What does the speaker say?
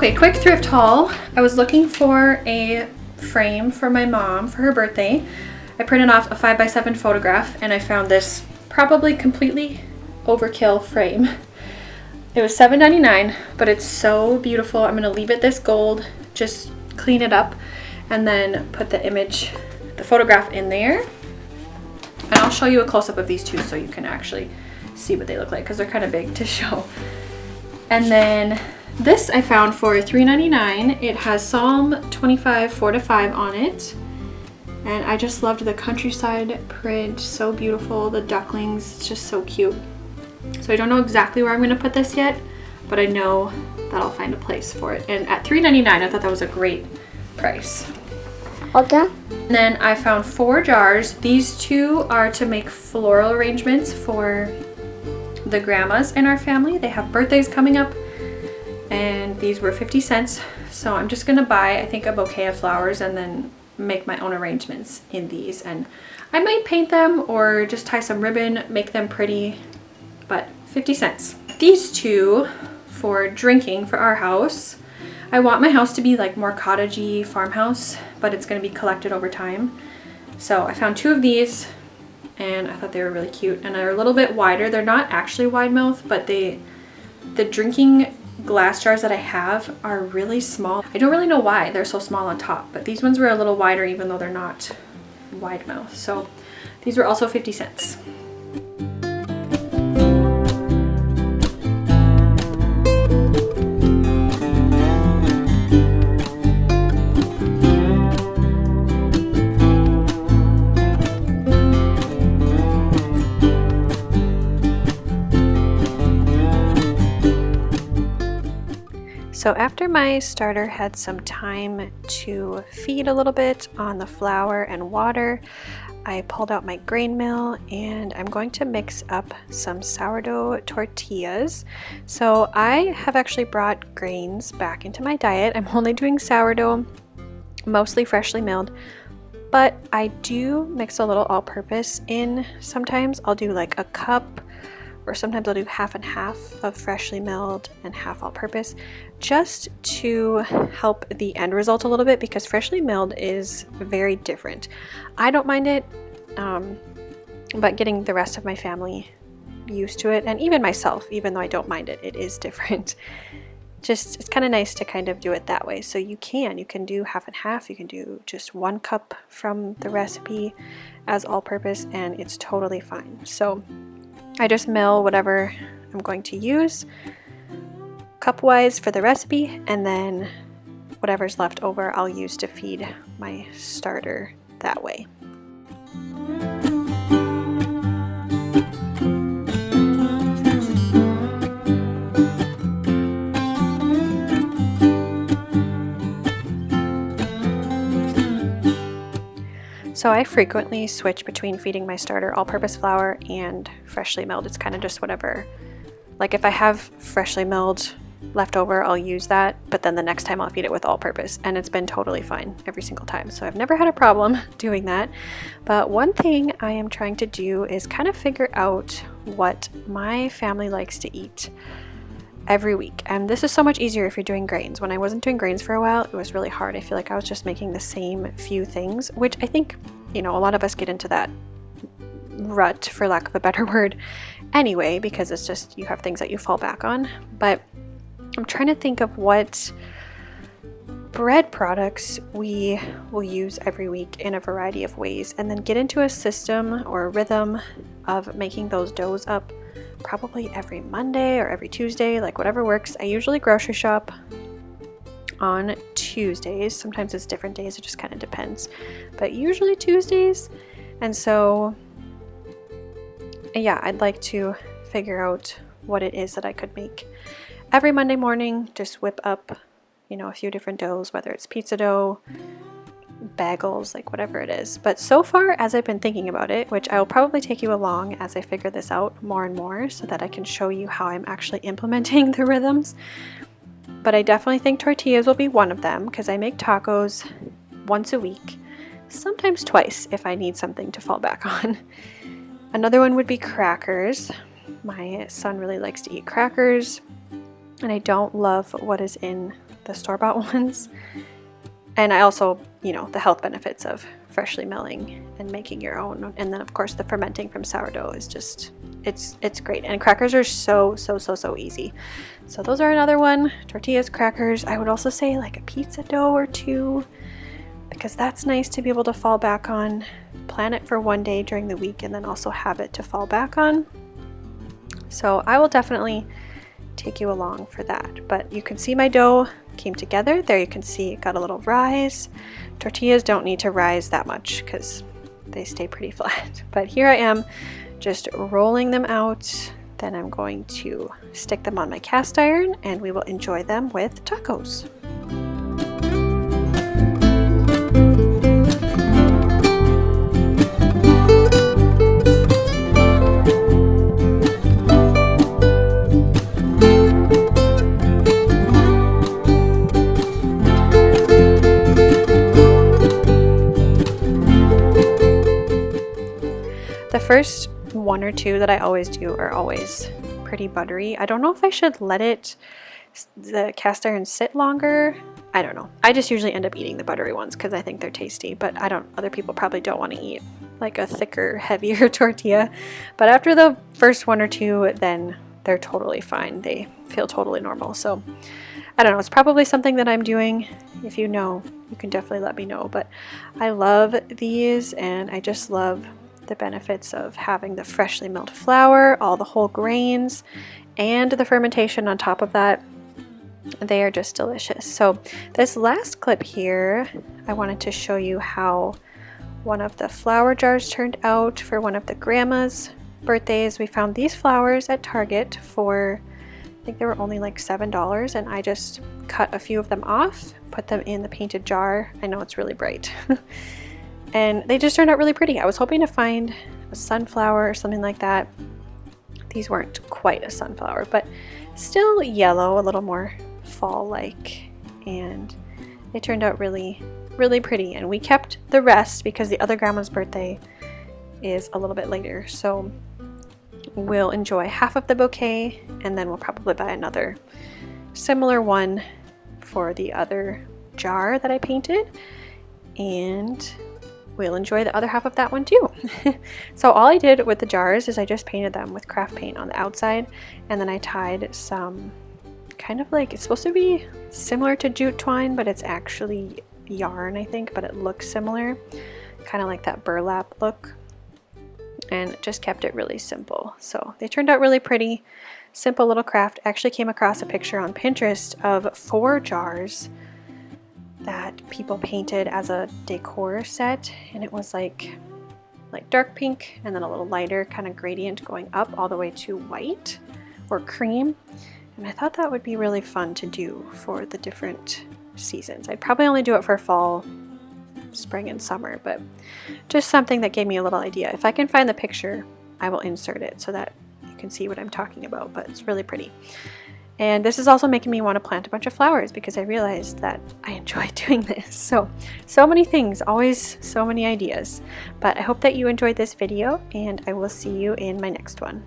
Okay, quick thrift haul. I was looking for a frame for my mom for her birthday. I printed off a 5x7 photograph and I found this probably completely overkill frame. It was $7.99, but it's so beautiful. I'm gonna leave it this gold, just clean it up, and then put the photograph in there. And I'll show you a close-up of these two so you can actually see what they look like because they're kind of big to show. And then this I found for $3.99. It has Psalm 25, 4-5 on it. And I just loved the countryside print, so beautiful. The ducklings, it's just so cute. So I don't know exactly where I'm gonna put this yet, but I know that I'll find a place for it. And at $3.99, I thought that was a great price. Okay. And then I found 4 jars. These 2 are to make floral arrangements for the grandmas in our family. They have birthdays coming up, and these were 50 cents. So I'm just gonna buy, I think, a bouquet of flowers and then make my own arrangements in these. And I might paint them or just tie some ribbon, make them pretty, but 50 cents. These 2 for drinking for our house. I want my house to be like more cottagey farmhouse, but it's gonna be collected over time. So I found 2 of these and I thought they were really cute, and they're a little bit wider. They're not actually wide mouth, but the drinking glass jars that I have are really small. I don't really know why they're so small on top, but these ones were a little wider even though they're not wide mouth. So these were also 50 cents. So after my starter had some time to feed a little bit on the flour and water, I pulled out my grain mill and I'm going to mix up some sourdough tortillas. So I have actually brought grains back into my diet. I'm only doing sourdough, mostly freshly milled, but I do mix a little all-purpose in. Sometimes I'll do like a cup, or sometimes I'll do half and half of freshly milled and half all-purpose, just to help the end result a little bit, because freshly milled is very different. I don't mind it, but getting the rest of my family used to it, and even myself, even though I don't mind it, it is different. Just, it's kind of nice to kind of do it that way. So you can do half and half, you can do just 1 cup from the recipe as all-purpose, and it's totally fine. So I just mill whatever I'm going to use cup-wise for the recipe, and then whatever's left over I'll use to feed my starter that way. So I frequently switch between feeding my starter all-purpose flour and freshly milled. It's kind of just whatever. Like if I have freshly milled left over, I'll use that, but then the next time I'll feed it with all-purpose, and it's been totally fine every single time. So I've never had a problem doing that. But one thing I am trying to do is kind of figure out what my family likes to eat every week. And this is so much easier if you're doing grains. When I wasn't doing grains for a while, it was really hard. I feel like I was just making the same few things, which I think, you know, a lot of us get into that rut, for lack of a better word, anyway, because it's just, you have things that you fall back on. But I'm trying to think of what bread products we will use every week in a variety of ways, and then get into a system or a rhythm of making those doughs up probably every Monday or every Tuesday, like whatever works. I usually grocery shop on Tuesdays. Sometimes it's different days, it just kind of depends, but usually Tuesdays. And so yeah, I'd like to figure out what it is that I could make every Monday morning. Just whip up, you know, a few different doughs, whether it's pizza dough, bagels, like whatever it is. But so far, as I've been thinking about it, which I will probably take you along as I figure this out more and more so that I can show you how I'm actually implementing the rhythms. But I definitely think tortillas will be one of them, because I make tacos once a week, sometimes twice if I need something to fall back on. Another one would be crackers. My son really likes to eat crackers, and I don't love what is in the store-bought ones. And I also, you know, the health benefits of freshly milling and making your own. And then of course the fermenting from sourdough is just, it's great. And crackers are so easy. So those are another one. Tortillas, crackers. I would also say like a pizza dough or two, because that's nice to be able to fall back on. Plan it for one day during the week and then also have it to fall back on. So I will definitely take you along for that. But you can see my dough came together. There you can see it got a little rise. Tortillas don't need to rise that much because they stay pretty flat. But here I am just rolling them out. Then I'm going to stick them on my cast iron and we will enjoy them with tacos. The first one or two that I always do are always pretty buttery. I don't know if I should let the cast iron sit longer. I don't know. I just usually end up eating the buttery ones because I think they're tasty, but other people probably don't want to eat like a thicker, heavier tortilla. But after the first one or two, then they're totally fine. They feel totally normal. So I don't know. It's probably something that I'm doing. If you know, you can definitely let me know. But I love these, and I just love the benefits of having the freshly milled flour, all the whole grains, and the fermentation on top of that. They are just delicious. So this last clip here, I wanted to show you how one of the flour jars turned out for one of the grandma's birthdays. We found these flowers at Target for, I think they were only like $7, and I just cut a few of them off, put them in the painted jar. I know it's really bright. And they just turned out really pretty. I was hoping to find a sunflower or something like that. These weren't quite a sunflower, but still yellow, a little more fall-like. And they turned out really pretty. And we kept the rest because the other grandma's birthday is a little bit later. So we'll enjoy half of the bouquet, and then we'll probably buy another similar one for the other jar that I painted. And we'll enjoy the other half of that one too. So all I did with the jars is I just painted them with craft paint on the outside, and then I tied some kind of like, it's supposed to be similar to jute twine, but it's actually yarn, I think, but it looks similar, kind of like that burlap look, and just kept it really simple. So they turned out really pretty, simple little craft. I actually came across a picture on Pinterest of 4 jars that people painted as a decor set, and it was like dark pink and then a little lighter kind of gradient going up all the way to white or cream. And I thought that would be really fun to do for the different seasons. I'd probably only do it for fall, spring, and summer, but just something that gave me a little idea. If I can find the picture, I will insert it so that you can see what I'm talking about, but it's really pretty. And this is also making me want to plant a bunch of flowers because I realized that I enjoy doing this. So many things, always so many ideas. But I hope that you enjoyed this video, and I will see you in my next one.